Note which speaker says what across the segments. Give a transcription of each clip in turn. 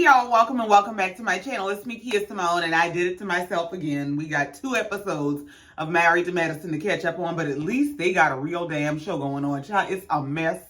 Speaker 1: y'all, welcome and welcome back to my channel. It's me, KiaSimone, and I did it to myself again. We got 2 episodes of Married to Medicine to catch up on, but at least they got a real damn show going on. Child, it's a mess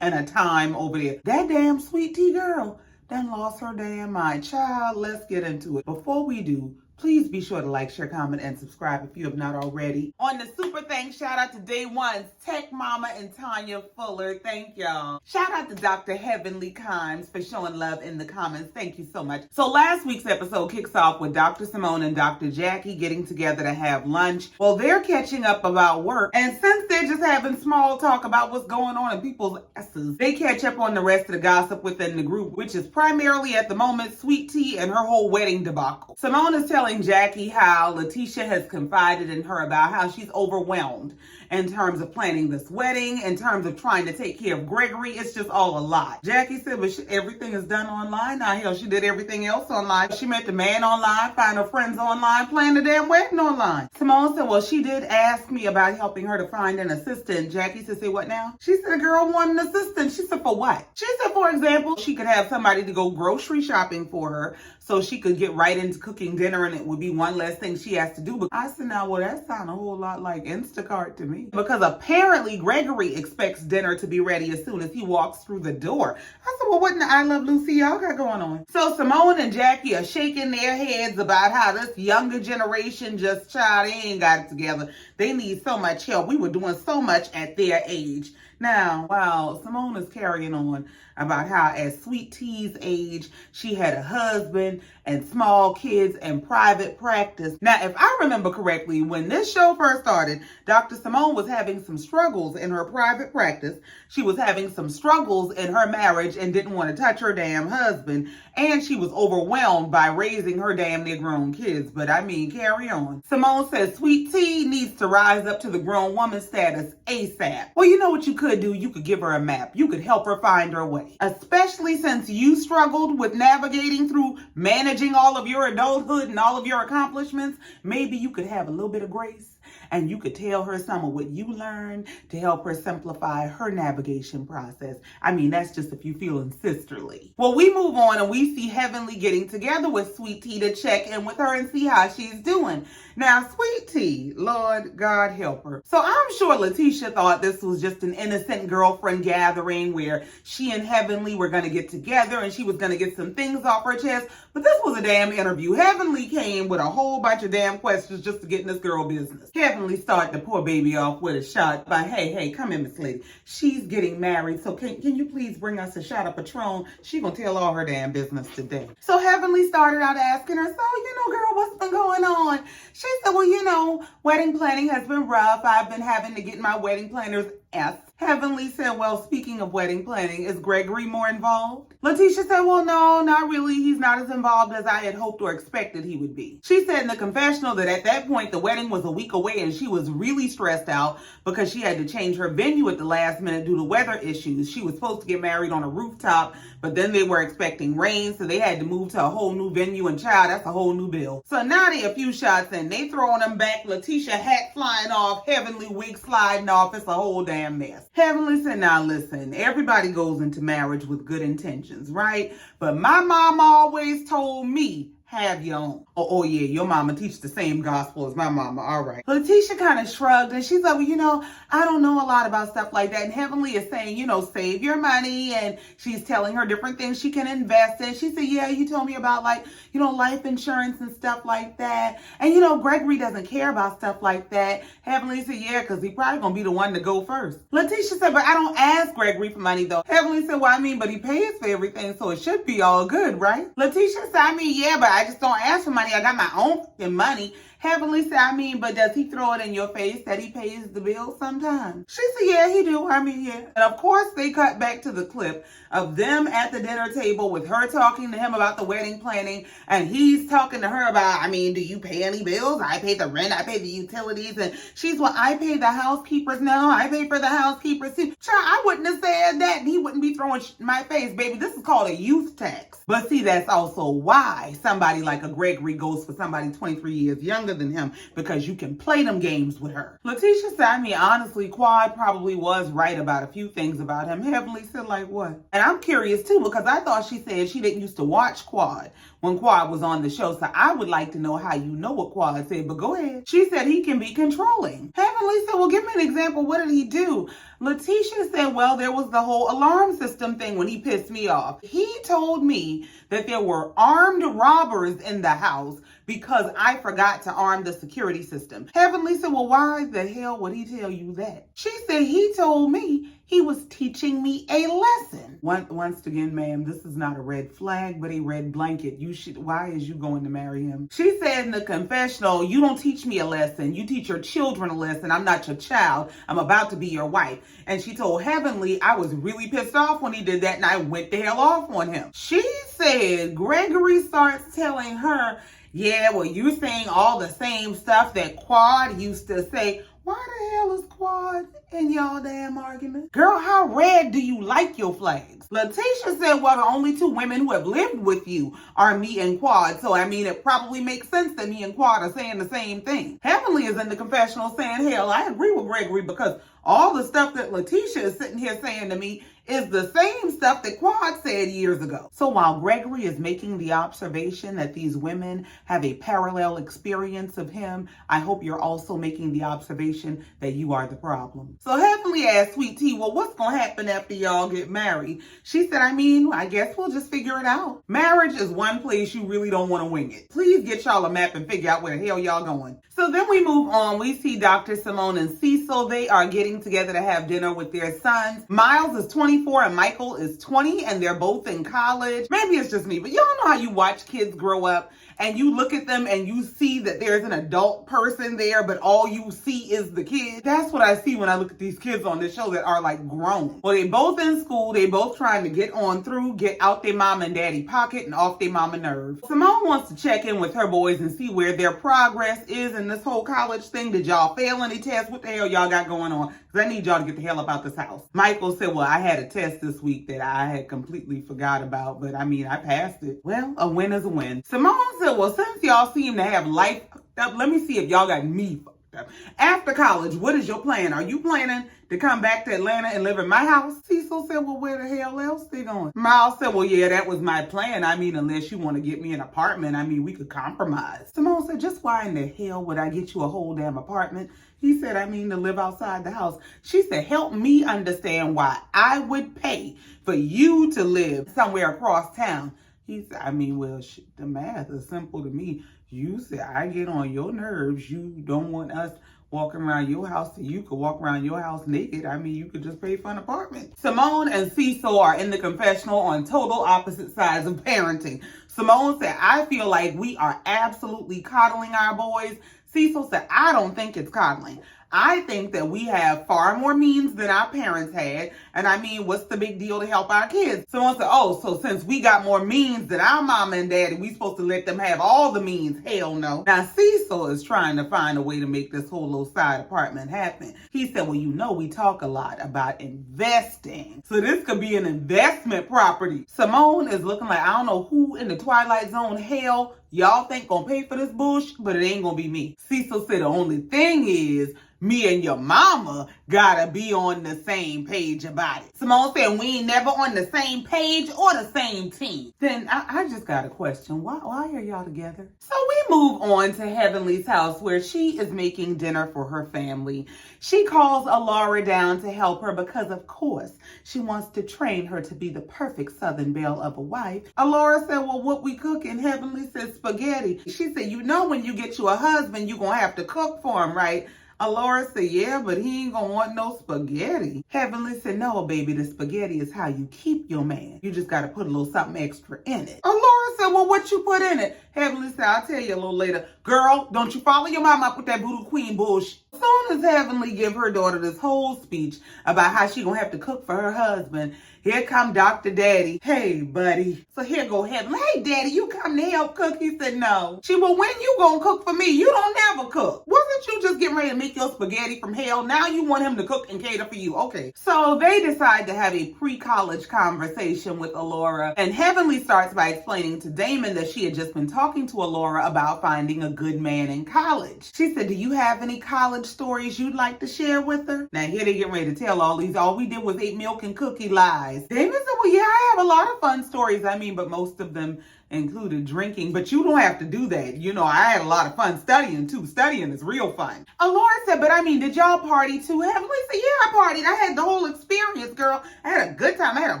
Speaker 1: and a time over there. That damn sweet tea girl done lost her damn mind. Child, let's get into it. Before we do, please be sure to like, share, comment, and subscribe if you have not already. On the super thanks, shout out to Day One's Tech Mama and Tanya Fuller. Thank y'all. Shout out to Dr. Heavenly Kimes for showing love in the comments. Thank you so much. So last week's episode kicks off with Dr. Simone and Dr. Jackie getting together to have lunch. Well, they're catching up about work. And since they're just having small talk about what's going on in people's asses, they catch up on the rest of the gossip within the group, which is primarily at the moment Sweet Tea and her whole wedding debacle. Simone is telling Jackie how Letitia has confided in her about how she's overwhelmed in terms of planning this wedding, in terms of trying to take care of Gregory. It's just all a lot. Jackie said, but everything is done online now. Hell, she did everything else online. She met the man online, find her friends online, plan the damn wedding online. Simone said, well, she did ask me about helping her to find an assistant. Jackie said, say what now? She said, a girl wanted an assistant. She said, for what? She said, for example, she could have somebody to go grocery shopping for her so she could get right into cooking dinner and it would be one less thing she has to do. But I said, now, well, that sounds a whole lot like Instacart to me. Because apparently Gregory expects dinner to be ready as soon as he walks through the door. I said, well, what in the I Love Lucy y'all got going on? So Simone and Jackie are shaking their heads about how this younger generation just, child, they ain't got it together. They need so much help. We were doing so much at their age. Now, while Simone is carrying on about how at Sweet Tea's age, she had a husband and small kids and private practice. Now, if I remember correctly, when this show first started, Dr. Simone was having some struggles in her private practice. She was having some struggles in her marriage and didn't want to touch her damn husband. And she was overwhelmed by raising her damn near grown kids. But I mean, carry on. Simone says Sweet Tea needs to rise up to the grown woman status ASAP. Well, you know what you could do? You could give her a map. You could help her find her way. Especially since you struggled with navigating through managing all of your adulthood and all of your accomplishments, maybe you could have a little bit of grace and you could tell her some of what you learned to help her simplify her navigation process. I mean, that's just if you feeling sisterly. Well, we move on and we see Heavenly getting together with Sweet Tea to check in with her and see how she's doing. Now, Sweet Tea, Lord God help her. So I'm sure Letitia thought this was just an innocent girlfriend gathering where she and Heavenly were going to get together and she was going to get some things off her chest. But this was a damn interview. Heavenly came with a whole bunch of damn questions just to get in this girl business. Heavenly started the poor baby off with a shot by, hey, come in, Miss Lady. She's getting married, so can you please bring us a shot of Patron? She gonna tell all her damn business today. So Heavenly started out asking her, so, girl, what's been going on? She said, well, wedding planning has been rough. I've been having to get my wedding planner's S. Heavenly said, well, speaking of wedding planning, is Gregory more involved? Letitia said, well, no, not really. He's not as involved as I had hoped or expected he would be. She said in the confessional that at that point, the wedding was a week away and she was really stressed out because she had to change her venue at the last minute due to weather issues. She was supposed to get married on a rooftop, but then they were expecting rain, so they had to move to a whole new venue, and child, that's a whole new bill. So now they a few shots in. They throwing them back, Letitia hat flying off, Heavenly wig sliding off. It's a whole damn mess. Heavenly said, now listen, everybody goes into marriage with good intentions, right? But my mom always told me, have your own. Oh, yeah, your mama teaches the same gospel as my mama. All right. Letitia kind of shrugged and she's like, well, I don't know a lot about stuff like that. And Heavenly is saying, save your money. And she's telling her different things she can invest in. She said, yeah, you told me about life insurance and stuff like that. And, Gregory doesn't care about stuff like that. Heavenly said, yeah, because he probably going to be the one to go first. Letitia said, but I don't ask Gregory for money, though. Heavenly said, well, but he pays for everything, so it should be all good, right? Letitia said, yeah, but I just don't ask for money. I got my own fucking money. Heavenly said, but does he throw it in your face that he pays the bill sometimes? She said, yeah, he do. Yeah. And of course, they cut back to the clip of them at the dinner table with her talking to him about the wedding planning. And he's talking to her about, do you pay any bills? I pay the rent. I pay the utilities. And she's, well, I pay the housekeepers. No, I pay for the housekeepers too. Child, I wouldn't have said that. And he wouldn't be throwing in my face, baby. This is called a youth tax. But see, that's also why somebody like a Gregory goes for somebody 23 years younger younger than him because you can play them games with her. Letitia said, I mean, honestly, Quad probably was right about a few things about him. Heavenly said, like what? And I'm curious too, because I thought she said she didn't used to watch Quad when Quad was on the show. So I would like to know how you know what Quad said, but go ahead. She said he can be controlling. Heavenly said, well, give me an example. What did he do? Letitia said, well, there was the whole alarm system thing when he pissed me off. He told me that there were armed robbers in the house because I forgot to arm the security system. Heavenly said, well, why the hell would he tell you that? She said, he told me he was teaching me a lesson. Once again, ma'am, this is not a red flag, but a red blanket. Why is you going to marry him? She said in the confessional, you don't teach me a lesson. You teach your children a lesson. I'm not your child. I'm about to be your wife. And she told Heavenly, I was really pissed off when he did that and I went the hell off on him. She said Gregory starts telling her, yeah, well, you're saying all the same stuff that Quad used to say. Why the hell is Quad in y'all damn argument? Girl, how red do you like your flags? Letitia said, well, the only two women who have lived with you are me and Quad. So, I mean, it probably makes sense that me and Quad are saying the same thing. Heavenly is in the confessional saying, hell, I agree with Gregory because all the stuff that Letitia is sitting here saying to me is the same stuff that Quad said years ago. So while Gregory is making the observation that these women have a parallel experience of him, I hope you're also making the observation that you are the problem. So Heavenly asked Sweet Tea, well, what's going to happen after y'all get married? She said, I mean, I guess we'll just figure it out. Marriage is one place you really don't want to wing it. Please get y'all a map and figure out where the hell y'all going. So then we move on. We see Dr. Simone and Cecil. They are getting together to have dinner with their sons. Miles is 24 and Michael is 20 and they're both in college. Maybe it's just me, but y'all know how you watch kids grow up and you look at them and you see that there's an adult person there, but all you see is the kid. That's what I see when I look at these kids on this show that are like grown. Well, they both in school. They both trying to get on through, get out their mom and daddy pocket and off their mama nerve. Simone wants to check in with her boys and see where their progress is in this whole college thing. Did y'all fail any tests? What the hell y'all got going on? Because I need y'all to get the hell up out this house. Michael said, well, I had a test this week that I had completely forgot about, but I mean, I passed it. Well, a win is a win. Simone said, well, since y'all seem to have life fucked up, let me see if y'all got me fucked up. After college, what is your plan? Are you planning to come back to Atlanta and live in my house? Cecil said, well, where the hell else they going? Miles said, well, yeah, that was my plan. I mean, unless you want to get me an apartment, I mean, we could compromise. Simone said, just why in the hell would I get you a whole damn apartment? He said, I mean, to live outside the house. She said, help me understand why I would pay for you to live somewhere across town. He said, I mean, well, the math is simple to me. You said, I get on your nerves. You don't want us walking around your house so you could walk around your house naked. I mean, you could just pay for an apartment. Simone and Cecil are in the confessional on total opposite sides of parenting. Simone said, I feel like we are absolutely coddling our boys. Cecil said, I don't think it's coddling. I think that we have far more means than our parents had. And I mean, what's the big deal to help our kids? Someone said, oh, so since we got more means than our mama and daddy, we supposed to let them have all the means? Hell no. Now, Cecil is trying to find a way to make this whole little side apartment happen. He said, well, you know, we talk a lot about investing. So this could be an investment property. Simone is looking like, I don't know who in the Twilight Zone hell y'all think gonna pay for this bullshit, but it ain't gonna be me. Cecil said the only thing is me and your mama gotta be on the same page about it. Simone said we ain't never on the same page or the same team. Then I just got a question. Why are y'all together? So we move on to Heavenly's house where she is making dinner for her family. She calls Alora down to help her because, of course, she wants to train her to be the perfect Southern belle of a wife. Alora said, well, what we cooking? Heavenly said spaghetti. She said, you know when you get you a husband, you're going to have to cook for him, right? Alora said, yeah, but he ain't gonna want no spaghetti. Heavenly said, no, baby, the spaghetti is how you keep your man. You just gotta put a little something extra in it. Alora said, well, what you put in it? Heavenly said, I'll tell you a little later. Girl, don't you follow your mama up with that voodoo queen bullshit. As soon as Heavenly give her daughter this whole speech about how she gonna have to cook for her husband, here come Dr. Daddy. Hey, buddy. So here go Heavenly. Hey, Daddy, you come to help cook? He said, no. She, well, when you gonna cook for me? You don't never cook. Was Wasn't you just getting ready to make your spaghetti from hell? Now you want him to cook and cater for you. Okay. So they decide to have a pre-college conversation with Alora, and Heavenly starts by explaining to Damon that she had just been talking to Alora about finding a good man in college. She said, do you have any college stories you'd like to share with her? Now here they get ready to tell all these, all we did was eat milk and cookie lies. Damon said, well, yeah, I have a lot of fun stories. I mean, but most of them included drinking, but you don't have to do that. You know, I had a lot of fun studying too. Studying is real fun. Alora said, but I mean, did y'all party too? Heavenly said, yeah, I partied. I had the whole experience, girl. I had a good time. I had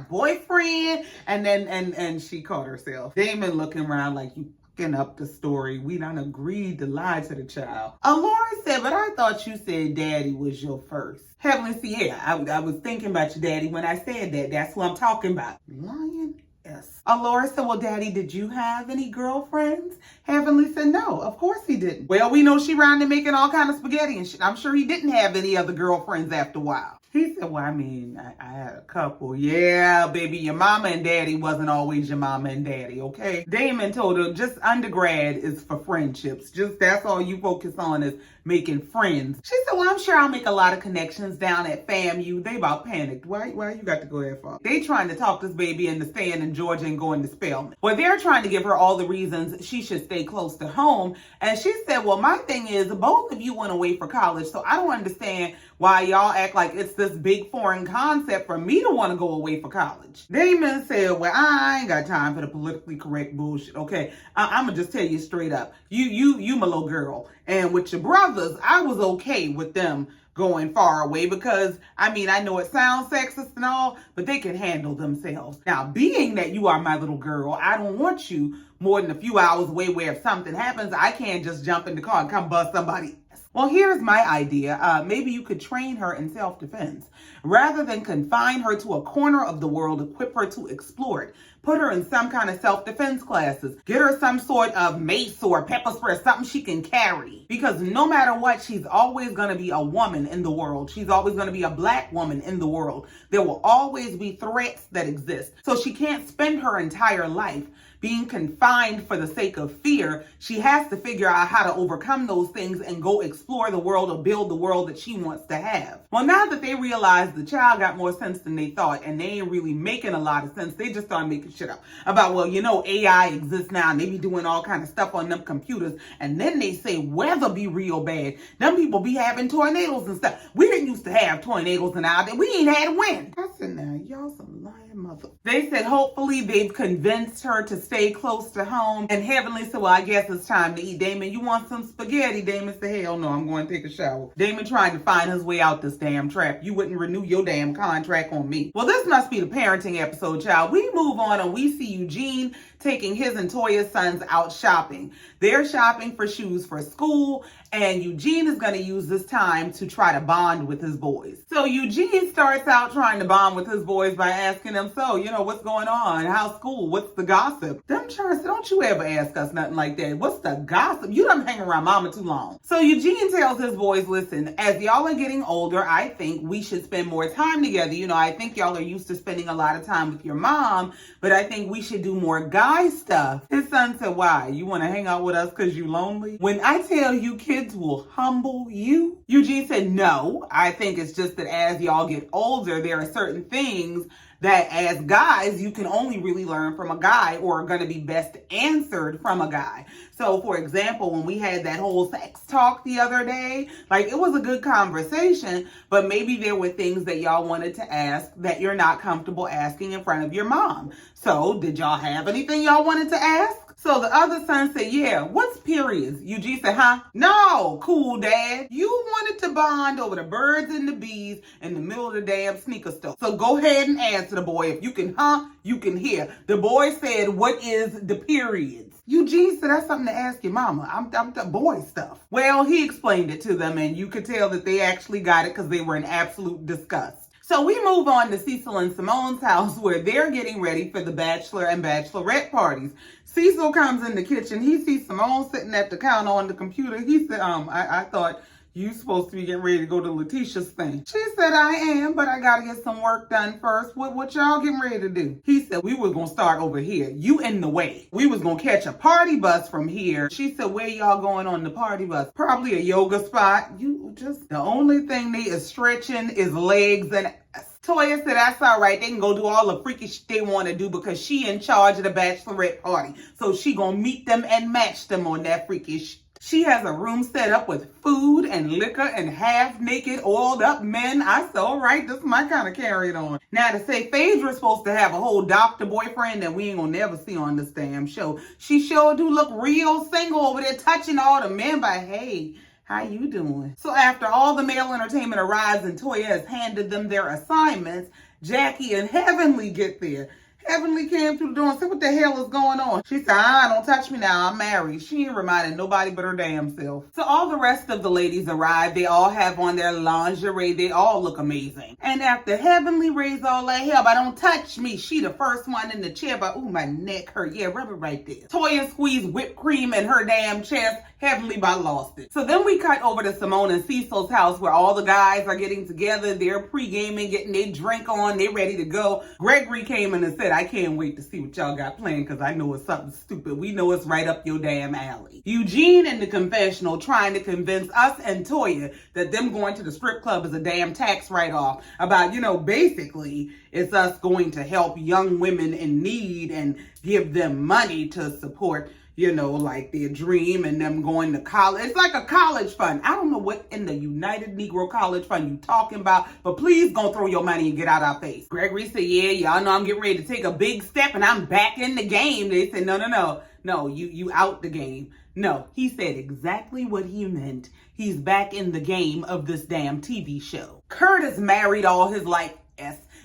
Speaker 1: a boyfriend, and then, and she caught herself. Damon looking around like, you fucking up the story. We done agreed to lie to the child. Alora said, but I thought you said daddy was your first. Heavenly said, yeah, I was thinking about your daddy when I said that. That's what I'm talking about. Lying? Yes. Alora said, well, Daddy, did you have any girlfriends? Heavenly said, no, of course he didn't. Well, we know she around there making all kind of spaghetti and shit. I'm sure he didn't have any other girlfriends after a while. He said, well, I mean, I had a couple. Yeah, baby, your mama and daddy wasn't always your mama and daddy, okay? Damon told her, just undergrad is for friendships. Just that's all you focus on is making friends. She said, well, I'm sure I'll make a lot of connections down at FAMU. They about panicked. Why you got to go that far? They trying to talk this baby into staying in Georgia and going to Spelman. Well, they're trying to give her all the reasons she should stay close to home. And she said, well, my thing is both of you went away for college, so I don't understand why y'all act like it's this big foreign concept for me to want to go away for college. Damon said, well, I ain't got time for the politically correct bullshit, okay? I'm going to just tell you straight up. You my little girl. And with your brothers, I was okay with them going far away because, I mean, I know it sounds sexist and all, but they can handle themselves. Now, being that you are my little girl, I don't want you more than a few hours away where if something happens, I can't just jump in the car and come bust somebody. Well, here's my idea. Maybe you could train her in self-defense. Rather than confine her to a corner of the world, equip her to explore it. Put her in some kind of self-defense classes. Get her some sort of mace or pepper spray, something she can carry. Because no matter what, she's always going to be a woman in the world. She's always going to be a black woman in the world. There will always be threats that exist. So she can't spend her entire life being confined for the sake of fear. She has to figure out how to overcome those things and go explore the world or build the world that she wants to have. Well, now that they realize the child got more sense than they thought, and they ain't really making a lot of sense, they just start making shit up about, well, you know, AI exists now, and they be doing all kind of stuff on them computers, and then they say weather be real bad. Them people be having tornadoes and stuff. We didn't used to have tornadoes in our day. We ain't had wind. I said, now, y'all some lying mother. They said hopefully they've convinced her to stay close to home. And Heavenly said, well, I guess it's time to eat. Damon, you want some spaghetti? Damon said, hell no, I'm going to take a shower. Damon trying to find his way out this damn trap. You wouldn't renew your damn contract on me. Well, this must be the parenting episode, child. We move on and we see Eugene taking his and Toya's sons out shopping. They're shopping for shoes for school, and Eugene is going to use this time to try to bond with his boys. So Eugene starts out trying to bond with his boys by asking them, so, you know, what's going on? How's school? What's the gossip? Them church, don't you ever ask us nothing like that. What's the gossip? You done hang around mama too long. So Eugene tells his boys, listen, as y'all are getting older, I think we should spend more time together. You know, I think y'all are used to spending a lot of time with your mom, but I think we should do more guy stuff. His son said, why? You want to hang out with us because you lonely? When I tell you kids will humble you? Eugene said, no, I think it's just that as y'all get older, there are certain things that as guys, you can only really learn from a guy or are going to be best answered from a guy. So for example, when we had that whole sex talk the other day, like it was a good conversation, but maybe there were things that y'all wanted to ask that you're not comfortable asking in front of your mom. So did y'all have anything y'all wanted to ask? So the other son said, yeah, what's periods? Eugene said, huh? No, cool, Dad. You wanted to bond over the birds and the bees in the middle of the damn sneaker store. So go ahead and answer the boy. If you can, you can hear. The boy said, what is the periods? Eugene said, that's something to ask your mama. I'm the boy stuff. Well, he explained it to them, and you could tell that they actually got it because they were in absolute disgust. So we move on to Cecil and Simone's house where they're getting ready for the Bachelor and Bachelorette parties. Cecil comes in the kitchen. He sees Simone sitting at the counter on the computer. He said, I thought You supposed to be getting ready to go to Letitia's thing. She said, I am, but I gotta get some work done first. What y'all getting ready to do? He said, we was gonna start over here. You in the way. We was gonna catch a party bus from here. She said, where y'all going on the party bus? Probably a yoga spot. You just, the only thing they is stretching is legs and ass. Toya said, that's all right. They can go do all the freaky shit they want to do because she in charge of the bachelorette party. So she gonna meet them and match them on that freaky shit. She has a room set up with food and liquor and half-naked, oiled up men. I said, all right, this is my kind of carry it on. Now, to say Phaedra's supposed to have a whole doctor boyfriend that we ain't gonna never see on this damn show. She sure do look real single over there touching all the men, but hey, how you doing? So after all the male entertainment arrives and Toya has handed them their assignments, Jackie and Heavenly get there. Heavenly came through the door and said, what the hell is going on? She said, don't touch me now. I'm married. She ain't reminding nobody but her damn self. So all the rest of the ladies arrive. They all have on their lingerie. They all look amazing. And after Heavenly raised all that hell, but don't touch me. She the first one in the chair, but ooh, my neck hurt. Yeah, rub it right there. Toya squeezed whipped cream in her damn chest. Heavenly about lost it. So then we cut over to Simone and Cecil's house where all the guys are getting together. They're pre-gaming, getting their drink on. They're ready to go. Gregory came in and said, I can't wait to see what y'all got planned because I know it's something stupid. We know it's right up your damn alley. Eugene in the confessional trying to convince us and Toya that them going to the strip club is a damn tax write-off. About, basically it's us going to help young women in need and give them money to support like their dream and them going to college. It's like a college fund. I don't know what in the United Negro College Fund you talking about, but please go throw your money and get out our face. Gregory said, yeah, y'all know I'm getting ready to take a big step and I'm back in the game. They said, no, you out the game. No, he said exactly what he meant. He's back in the game of this damn TV show. Curtis married all his life.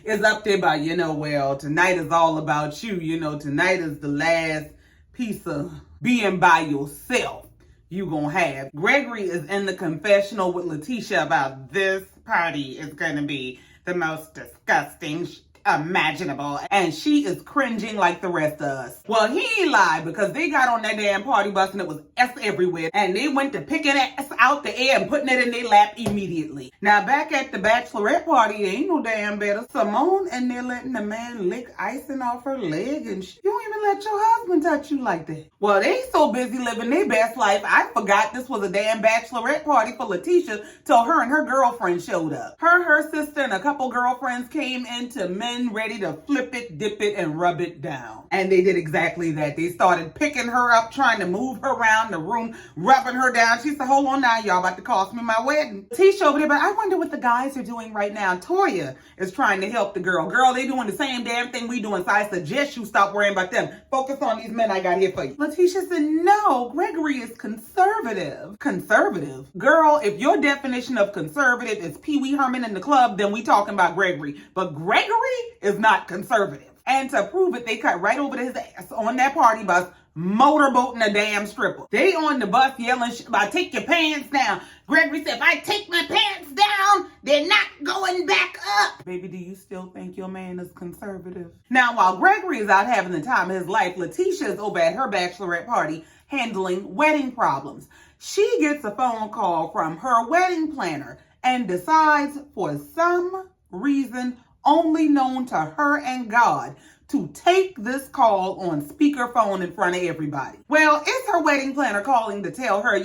Speaker 1: Is up there by, well, tonight is all about you. Tonight is the last piece of being by yourself you gonna have. Gregory is in the confessional with Letitia about this party is gonna be the most disgusting imaginable, and she is cringing like the rest of us. Well, he ain't lied because they got on that damn party bus and it was S everywhere, and they went to picking ass out the air and putting it in their lap immediately. Now back at the bachelorette party, it ain't no damn better. Simone and they're letting the man lick icing off her leg, and you don't even let your husband touch you like that. Well, they so busy living their best life, I forgot this was a damn bachelorette party for Letitia till her and her girlfriend showed up. Her sister, and a couple girlfriends came into men ready to flip it, dip it, and rub it down. And they did exactly that. They started picking her up, trying to move her around the room, rubbing her down. She said, hold on now, y'all about to cost me my wedding. Tisha over there, but I wonder what the guys are doing right now. Toya is trying to help the girl. Girl, they doing the same damn thing we doing, so I suggest you stop worrying about them. Focus on these men I got here for you. Letitia said, no, Gregory is conservative. Conservative? Girl, if your definition of conservative is Pee Wee Herman in the club, then we talking about Gregory. But Gregory is not conservative. And to prove it, they cut right over to his ass on that party bus, motorboating a damn stripper. They on the bus yelling about take your pants down. Gregory said, if I take my pants down, they're not going back up. Baby, do you still think your man is conservative? Now, while Gregory is out having the time of his life, Letitia is over at her bachelorette party handling wedding problems. She gets a phone call from her wedding planner and decides for some reason only known to her and God to take this call on speakerphone in front of everybody. Well, it's her wedding planner calling to tell her,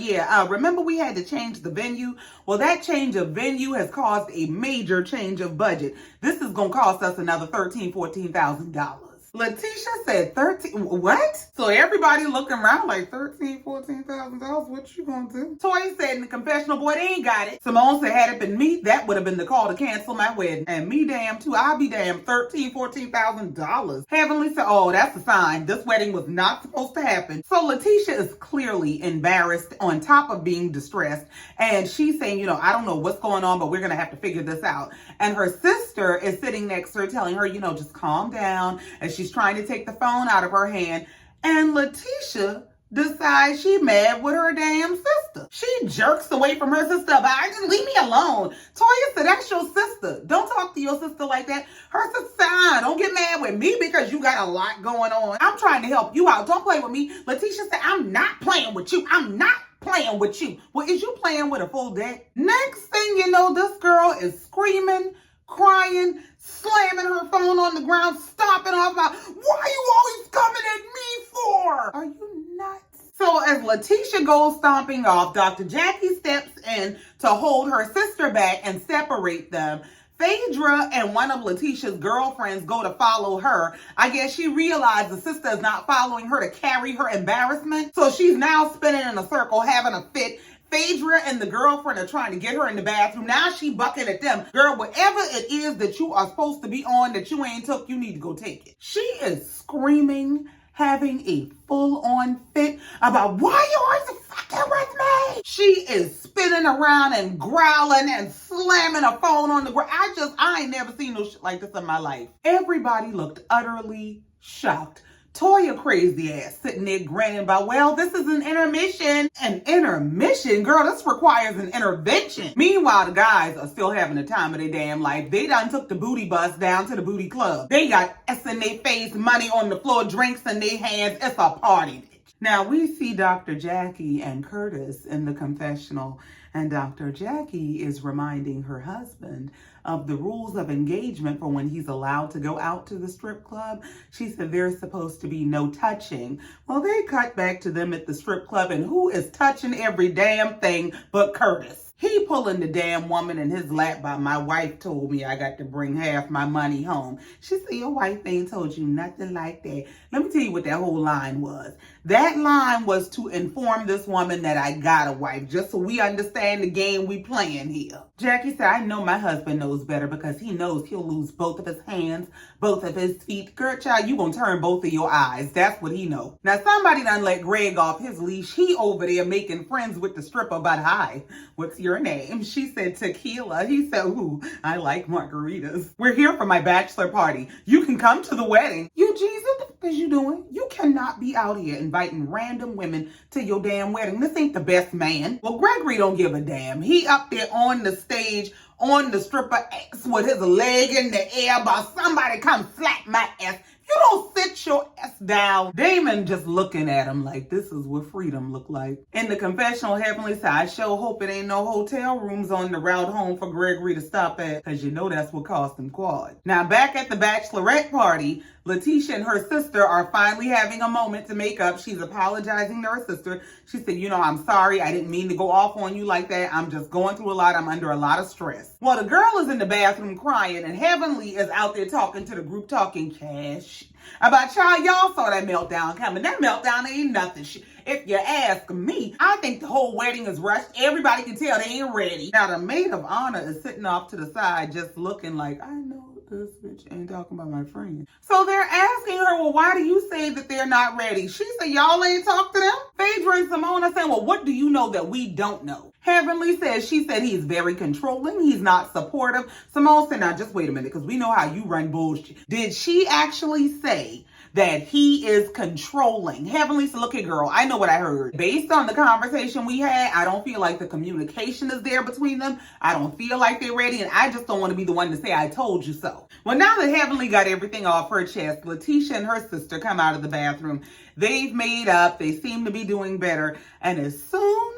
Speaker 1: remember we had to change the venue? Well, that change of venue has caused a major change of budget. This is going to cost us another $13,000, $14,000. Letitia said what? So everybody looking around like $13,000, $14,000. What you gonna do? Toya said in the confessional, boy, they ain't got it. Simone said, had it been me, that would have been the call to cancel my wedding. And me damn too, I'll be damn $13,000, $14,000. Heavenly said, oh, that's a sign. This wedding was not supposed to happen. So Letitia is clearly embarrassed on top of being distressed. And she's saying, I don't know what's going on, but we're gonna have to figure this out. And her sister is sitting next to her telling her, just calm down. And she's trying to take the phone out of her hand. And Letitia decides she mad with her damn sister. She jerks away from her sister. But just leave me alone. Toya said, that's your sister. Don't talk to your sister like that. Her sister said, don't get mad with me because you got a lot going on. I'm trying to help you out. Don't play with me. Letitia said, I'm not playing with you. I'm not playing with you. Well, is you playing with a full deck? Next thing you know, this girl is screaming, crying, slamming her phone on the ground, stomping off out. What are you always coming at me for? Are you nuts? So as Letitia goes stomping off, Dr. Jackie steps in to hold her sister back and separate them. Phaedra and one of Letitia's girlfriends go to follow her. I guess she realized the sister is not following her to carry her embarrassment. So she's now spinning in a circle, having a fit. Phaedra and the girlfriend are trying to get her in the bathroom. Now she bucking at them. Girl, whatever it is that you are supposed to be on that you ain't took, you need to go take it. She is screaming, having a full-on fit about why you always fucking with me. She is spinning around and growling and slamming a phone on the ground. I ain't never seen no shit like this in my life. Everybody looked utterly shocked. Toya crazy ass sitting there grinning about, well, this is an intermission. An intermission? Girl, this requires an intervention. Meanwhile, the guys are still having the time of their damn life. They done took the booty bus down to the booty club. They got S in their face, money on the floor, drinks in their hands. It's a party. Now we see Dr. Jackie and Curtis in the confessional, and Dr. Jackie is reminding her husband of the rules of engagement for when he's allowed to go out to the strip club. She said there's supposed to be no touching. Well, they cut back to them at the strip club, and who is touching every damn thing but Curtis? He pulling the damn woman in his lap by, my wife told me I got to bring half my money home. She said, your wife ain't told you nothing like that. Let me tell you what that whole line was. That line was to inform this woman that I got a wife, just so we understand the game we playing here. Jackie said, I know my husband knows better because he knows he'll lose both of his hands, both of his feet. Girl, child, you gonna turn both of your eyes. That's what he know. Now, somebody done let Greg off his leash. He over there making friends with the stripper about, hi, what's your name? She said tequila. He said, ooh, I like margaritas. We're here for my bachelor party. You can come to the wedding. Eugene, what the fuck is you doing? You cannot be out here inviting random women to your damn wedding. This ain't the best man. Well, Gregory don't give a damn. He up there on the stage, on the stripper X with his leg in the air about somebody come slap my ass. You don't sit your ass down. Damon just looking at him like this is what freedom look like. In the confessional, Heavenly said, I sure hope it ain't no hotel rooms on the route home for Gregory to stop at, because you know that's what cost him quad. Now back at the Bachelorette party, Letitia and her sister are finally having a moment to make up. She's apologizing to her sister. She said, you know, I'm sorry. I didn't mean to go off on you like that. I'm just going through a lot. I'm under a lot of stress. Well, the girl is in the bathroom crying, and Heavenly is out there talking to the group, talking cash about y'all saw that meltdown coming. That meltdown ain't nothing. If you ask me, I think the whole wedding is rushed. Everybody can tell they ain't ready. Now, the maid of honor is sitting off to the side just looking like, I know this bitch ain't talking about my friend. So they're asking her, well, why do you say that they're not ready? She said, y'all ain't talked to them? Phaedra and Simone are saying, well, what do you know that we don't know? Heavenly says, she said he's very controlling. He's not supportive. Simone said, now just wait a minute, because we know how you run bullshit. Did she actually say that he is controlling? Heavenly said, look here, girl, I know what I heard. Based on the conversation we had, I don't feel like the communication is there between them. I don't feel like they're ready, and I just don't want to be the one to say I told you so. Well, now that Heavenly got everything off her chest, Letitia and her sister come out of the bathroom. They've made up. They seem to be doing better. And as soon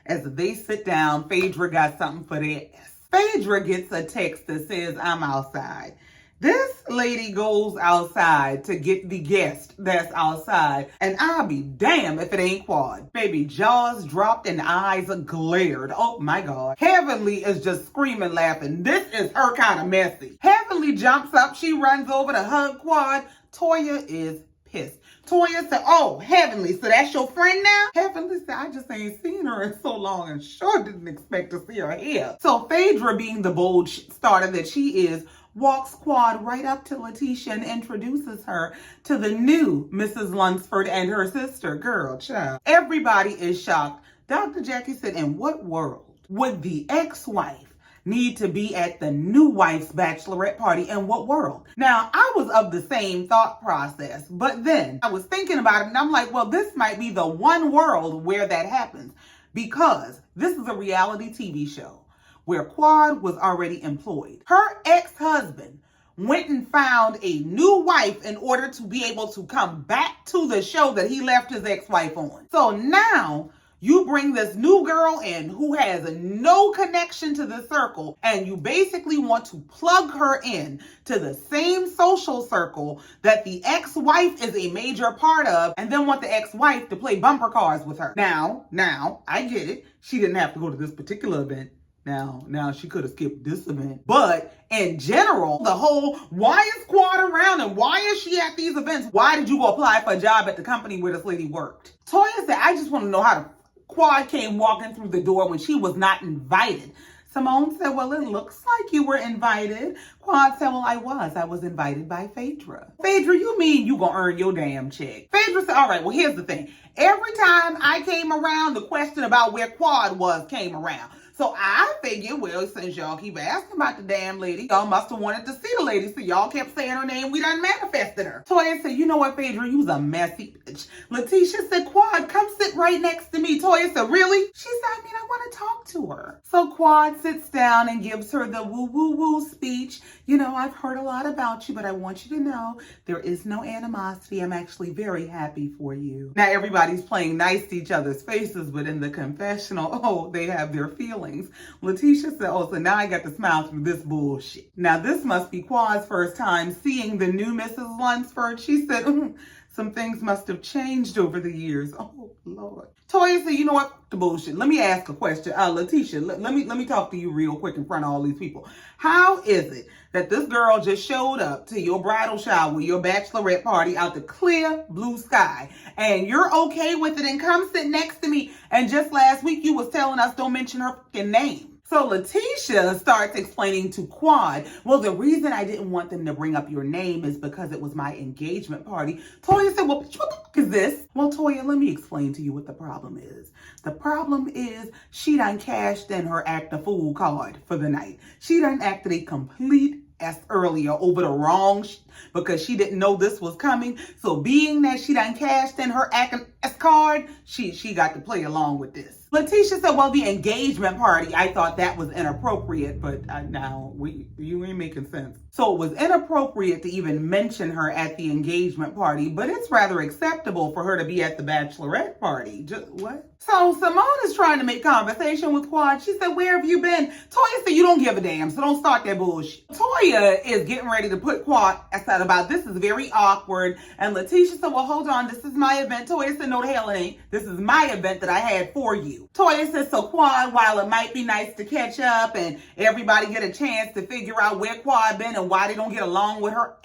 Speaker 1: as they sit down, Phaedra got something for their ass. Phaedra gets a text that says, I'm outside. This lady goes outside to get the guest that's outside, and I'll be damned if it ain't Quad. Baby, jaws dropped and eyes glared. Oh my God. Heavenly is just screaming, laughing. This is her kind of messy. Heavenly jumps up. She runs over to hug Quad. Toya is pissed. Toya said, oh, Heavenly, so that's your friend now? Heavenly said, I just ain't seen her in so long and sure didn't expect to see her here. So Phaedra, being the bold starter that she is, walks Quad right up to Letitia and introduces her to the new Mrs. Lunsford and her sister. Girl, child. Everybody is shocked. Dr. Jackie said, in what world would the ex-wife need to be at the new wife's bachelorette party? In what world? Now, I was of the same thought process, but then I was thinking about it and I'm like, well, this might be the one world where that happens, because this is a reality TV show where Quad was already employed. Her ex-husband went and found a new wife in order to be able to come back to the show that he left his ex-wife on. So now You bring this new girl in who has no connection to the circle, and you basically want to plug her in to the same social circle that the ex-wife is a major part of, and then want the ex-wife to play bumper cars with her. Now, I get it. She didn't have to go to this particular event. Now she could have skipped this event. But in general, the whole, why is Quad around and why is she at these events? Why did you go apply for a job at the company where this lady worked? Toya said, I just want to know how the Quad came walking through the door when she was not invited. Simone said, well, it looks like you were invited. Quad said, well, I was invited by Phaedra. Phaedra, you mean you gonna earn your damn check? Phaedra said, all right, well, here's the thing. Every time I came around, the question about where Quad was came around. So I figured, well, since y'all keep asking about the damn lady, y'all must have wanted to see the lady, so y'all kept saying her name. We done manifested her. Toya said, you know what, Phaedra, you's a messy bitch. Letitia said, Quad, come sit right next to me. Toya said, really? She said, I mean, I want to talk to her. So Quad sits down and gives her the woo-woo-woo speech. You know, I've heard a lot about you, but I want you to know there is no animosity. I'm actually very happy for you. Now, everybody's playing nice to each other's faces, but in the confessional, oh, they have their feelings. Letitia said, oh, so now I got to smile through this bullshit. Now, this must be Quad's first time seeing the new Mrs. Lunsford. She said, some things must have changed over the years. Oh, Lord. Toya said, you know what? The bullshit. Let me ask a question. Letitia, let me talk to you real quick in front of all these people. How is it that this girl just showed up to your bridal shower, your bachelorette party out the clear blue sky, and you're okay with it and come sit next to me, and just last week you was telling us don't mention her fucking name? So Letitia starts explaining to Quad, well, the reason I didn't want them to bring up your name is because it was my engagement party. Toya said, well, what the fuck is this? Well, Toya, let me explain to you what the problem is. The problem is she done cashed in her act a fool card for the night. She done acted a complete ass earlier over the wrong because she didn't know this was coming. So being that she done cashed in her act card, she got to play along with this. Letitia said, well, the engagement party, I thought that was inappropriate, but now you ain't making sense. So it was inappropriate to even mention her at the engagement party, but it's rather acceptable for her to be at the bachelorette party. Just what? So Simone is trying to make conversation with Quad. She said, where have you been? Toya said, you don't give a damn, so don't start that bullshit. Toya is getting ready to put Quad aside about this is very awkward. And Letitia said, well, hold on, this is my event. Toya said, no, the hell it ain't. This is my event that I had for you. Toya said, so Quad, while it might be nice to catch up and everybody get a chance to figure out where Quad been and why they don't get along with her,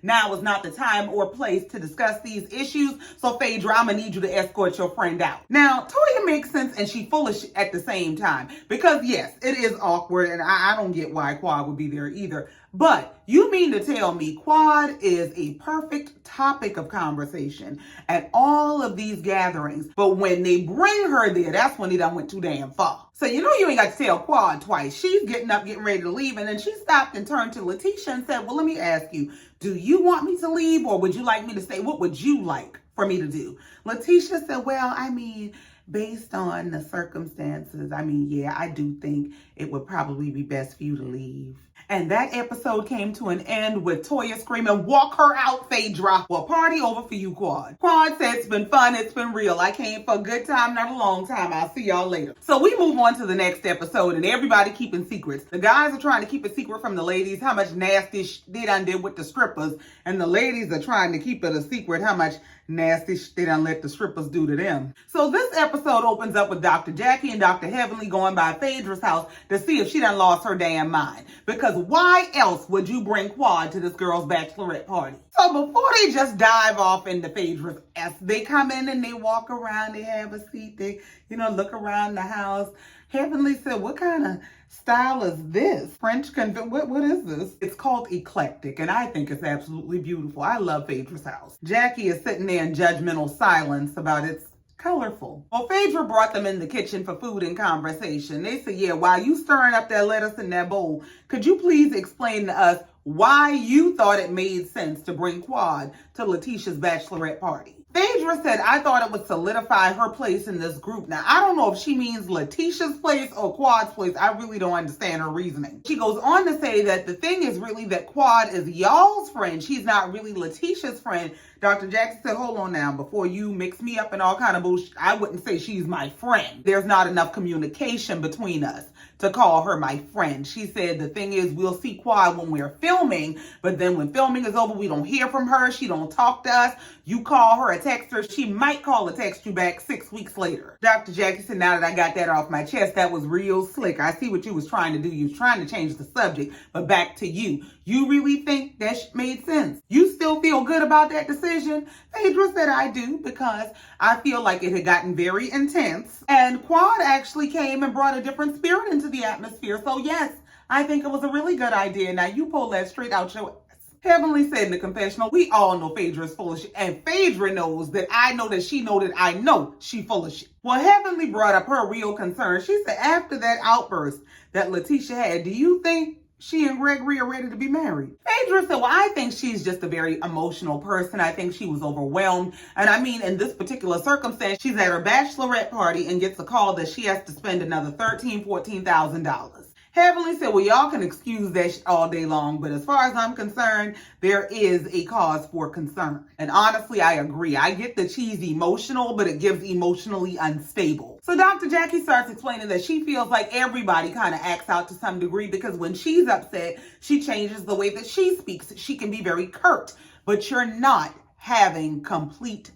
Speaker 1: now is not the time or place to discuss these issues. So Phaedra, I'm gonna need you to escort your friend out. Now, Toya makes sense and she foolish at the same time. Because yes, it is awkward and I don't get why Quad would be there either. But you mean to tell me Quad is a perfect topic of conversation at all of these gatherings, but when they bring her there, that's when they done went too damn far. So you know you ain't got to tell Quad twice. She's getting up, getting ready to leave, and then she stopped and turned to Letitia and said, well, let me ask you, do you want me to leave or would you like me to stay? What would you like for me to do? Letitia said, well, I mean, based on the circumstances, yeah, I do think it would probably be best for you to leave. And that episode came to an end with Toya screaming, walk her out, Phaedra. Well, party over for you, Quad. Quad said, it's been fun, it's been real. I came for a good time, not a long time. I'll see y'all later. So we move on to the next episode and everybody keeping secrets. The guys are trying to keep a secret from the ladies, how much nasty they done did with the strippers. And the ladies are trying to keep it a secret, how much nasty they done let the strippers do to them. So this episode opens up with Dr. Jackie and Dr. Heavenly going by Phaedra's house to see if she done lost her damn mind. Because why else would you bring Quad to this girl's bachelorette party? So before they just dive off into Phaedra's ass, they come in and they walk around, they have a seat, they, look around the house. Heavenly said, what kind of style is this? French what is this? It's called eclectic, and I think it's absolutely beautiful. I love Phaedra's house. Jackie is sitting there in judgmental silence about its colorful. Well, Phaedra brought them in the kitchen for food and conversation. They said, yeah, while you stirring up that lettuce in that bowl, could you please explain to us why you thought it made sense to bring Quad to Letitia's bachelorette party? Phaedra said, I thought it would solidify her place in this group. Now, I don't know if she means Letitia's place or Quad's place. I really don't understand her reasoning. She goes on to say that the thing is really that Quad is y'all's friend. She's not really Letitia's friend. Dr. Jackson said, hold on now, before you mix me up in all kind of bullshit, I wouldn't say she's my friend. There's not enough communication between us to call her my friend. She said the thing is, we'll see Quad when we're filming, but then when filming is over, we don't hear from her. She don't talk to us. You call her or text her, she might call or text you back 6 weeks later. Dr. Jackie said, now that I got that off my chest, that was real slick. I see what you was trying to do. You was trying to change the subject, but back to you. You really think that made sense? You still feel good about that decision? Phaedra said, I do, because I feel like it had gotten very intense. And Quad actually came and brought a different spirit into the atmosphere. So yes, I think it was a really good idea. Now you pull that straight out your ass. Heavenly said in the confessional, we all know Phaedra is full of shit. And Phaedra knows that I know that she know that I know she full of shit. Well, Heavenly brought up her real concern. She said after that outburst that Letitia had, do you think she and Gregory are ready to be married? Phaedra said, well, I think she's just a very emotional person. I think she was overwhelmed. And I mean, in this particular circumstance, she's at her bachelorette party and gets a call that she has to spend another $13,000, $14,000. Heavenly said, well, y'all can excuse that shit all day long, but as far as I'm concerned, there is a cause for concern. And honestly, I agree. I get that she's emotional, but it gives emotionally unstable. So Dr. Jackie starts explaining that she feels like everybody kind of acts out to some degree, because when she's upset, she changes the way that she speaks. She can be very curt, but you're not having complete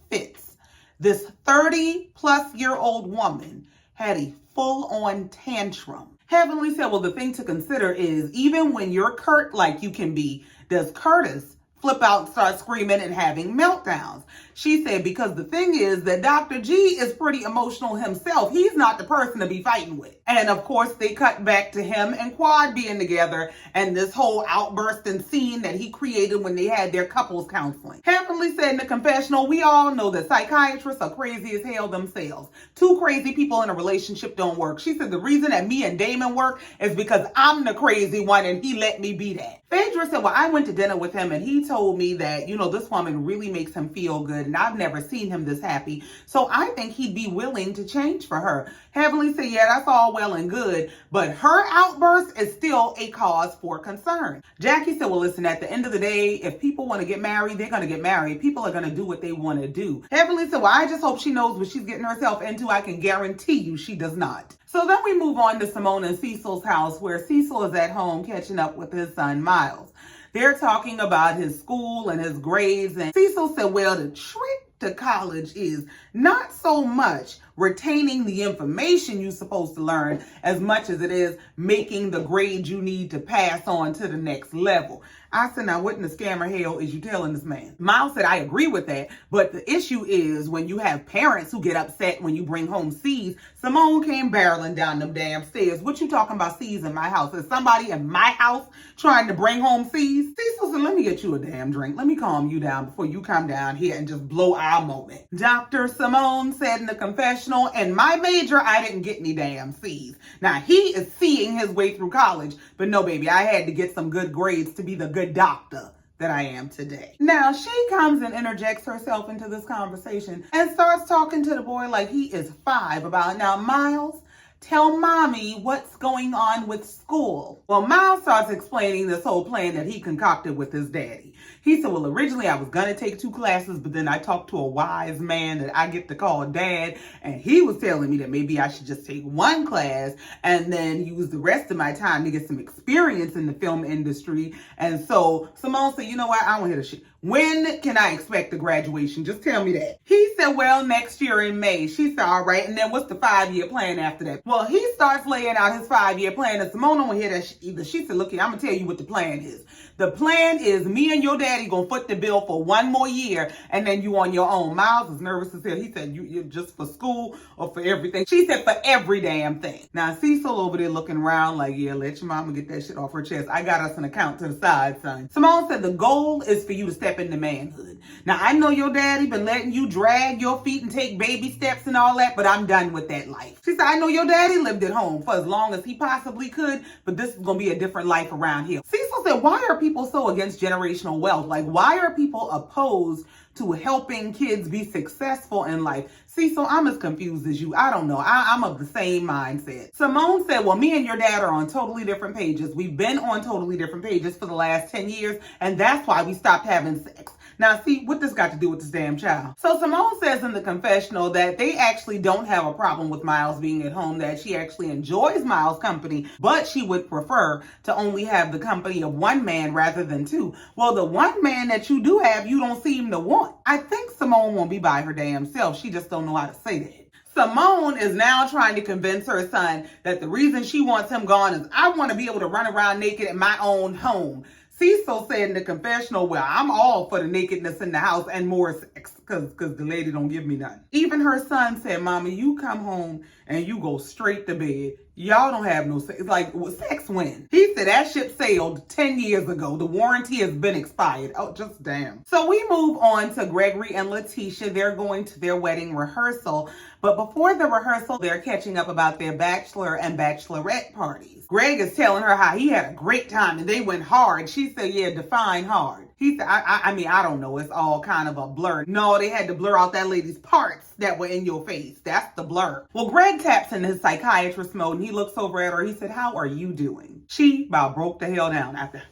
Speaker 1: fits. This 30-plus-year-old woman had a full-on tantrum. Heavenly said, well, the thing to consider is even when you're curt like you can be, does Curtis flip out and start screaming and having meltdowns? She said, because the thing is that Dr. G is pretty emotional himself. He's not the person to be fighting with. And of course, they cut back to him and Quad being together and this whole outburst and scene that he created when they had their couples counseling. Heavenly said in the confessional, we all know that psychiatrists are crazy as hell themselves. Two crazy people in a relationship don't work. She said the reason that me and Damon work is because I'm the crazy one and he let me be that. Phaedra said, well, I went to dinner with him and he told me that, this woman really makes him feel good. And I've never seen him this happy. So I think he'd be willing to change for her. Heavenly said, yeah, that's all well and good, but her outburst is still a cause for concern. Jackie said, well, listen, at the end of the day, if people want to get married, they're going to get married. People are going to do what they want to do. Heavenly said, well, I just hope she knows what she's getting herself into. I can guarantee you she does not. So then we move on to Simone and Cecil's house, where Cecil is at home catching up with his son, Miles. They're talking about his school and his grades, and Cecil said, well, the trick to college is not so much retaining the information you're supposed to learn as much as it is making the grades you need to pass on to the next level. I said, now what in the scammer hell is you telling this man? Miles said, I agree with that, but the issue is when you have parents who get upset when you bring home C's. Simone came barreling down them damn stairs. What you talking about C's in my house? Is somebody in my house trying to bring home C's? Cecil said, let me get you a damn drink. Let me calm you down before you come down here and just blow our moment. Dr. Simone said in the confessional, in my major, I didn't get any damn C's. Now, he is seeing his way through college, but no, baby, I had to get some good grades to be the good doctor that I am today. Now, she comes and interjects herself into this conversation and starts talking to the boy like he is 5 about, now, Miles, tell mommy what's going on with school. Well, Miles starts explaining this whole plan that he concocted with his daddy. He said, well, originally I was going to take 2 classes, but then I talked to a wise man that I get to call dad, and he was telling me that maybe I should just take 1 class and then use the rest of my time to get some experience in the film industry. And so Simone said, you know what? I don't hear the shit. When can I expect the graduation? Just tell me that. He said, well, next year in May. She said, all right. And then what's the 5-year plan after that? Well, he starts laying out his 5-year plan, and Simone don't hear that either. She said, look here, I'm going to tell you what the plan is. The plan is me and your daddy going to foot the bill for 1 more year, and then you on your own. Miles was nervous as hell. He said, you just for school or for everything? She said, for every damn thing. Now, Cecil over there looking around like, yeah, let your mama get that shit off her chest. I got us an account to the side, son. Simone said, the goal is for you to step into manhood. Now, I know your daddy been letting you drag your feet and take baby steps and all that, but I'm done with that life. She said, I know your daddy lived at home for as long as he possibly could, but this is going to be a different life around here. Cecil said, why are people so against generational wealth? Like, why are people opposed to helping kids be successful in life? Cecil, I'm as confused as you. I don't know. I'm of the same mindset. Simone said, well, me and your dad are on totally different pages. We've been on totally different pages for the last 10 years, and that's why we stopped having sex. Now, see, what this got to do with this damn child? So Simone says in the confessional that they actually don't have a problem with Miles being at home, that she actually enjoys Miles' company, but she would prefer to only have the company of one man rather than two. Well, the one man that you do have, you don't seem to want. I think Simone won't be by her damn self. She just don't know how to say that. Simone is now trying to convince her son that the reason she wants him gone is, I want to be able to run around naked in my own home. Cecil said in the confessional, well, I'm all for the nakedness in the house and more sex, because the lady don't give me none. Even her son said, Mama, you come home and you go straight to bed. Y'all don't have no sex. Like, sex when? He said that ship sailed 10 years ago. The warranty has been expired. Oh, just damn. So we move on to Gregory and Letitia. They're going to their wedding rehearsal. But before the rehearsal, they're catching up about their bachelor and bachelorette parties. Greg is telling her how he had a great time and they went hard. She said, yeah, define hard. He said, I don't know. It's all kind of a blur. No, they had to blur out that lady's parts that were in your face. That's the blur. Well, Greg taps into his psychiatrist mode and he looks over at her. He said, how are you doing? She about broke the hell down after.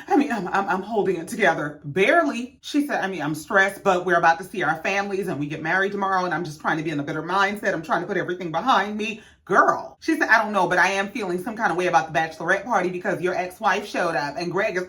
Speaker 1: I'm holding it together. Barely. She said, I'm stressed, but we're about to see our families and we get married tomorrow and I'm just trying to be in a better mindset. I'm trying to put everything behind me. Girl. She said, I don't know, but I am feeling some kind of way about the bachelorette party because your ex-wife showed up. And Greg is,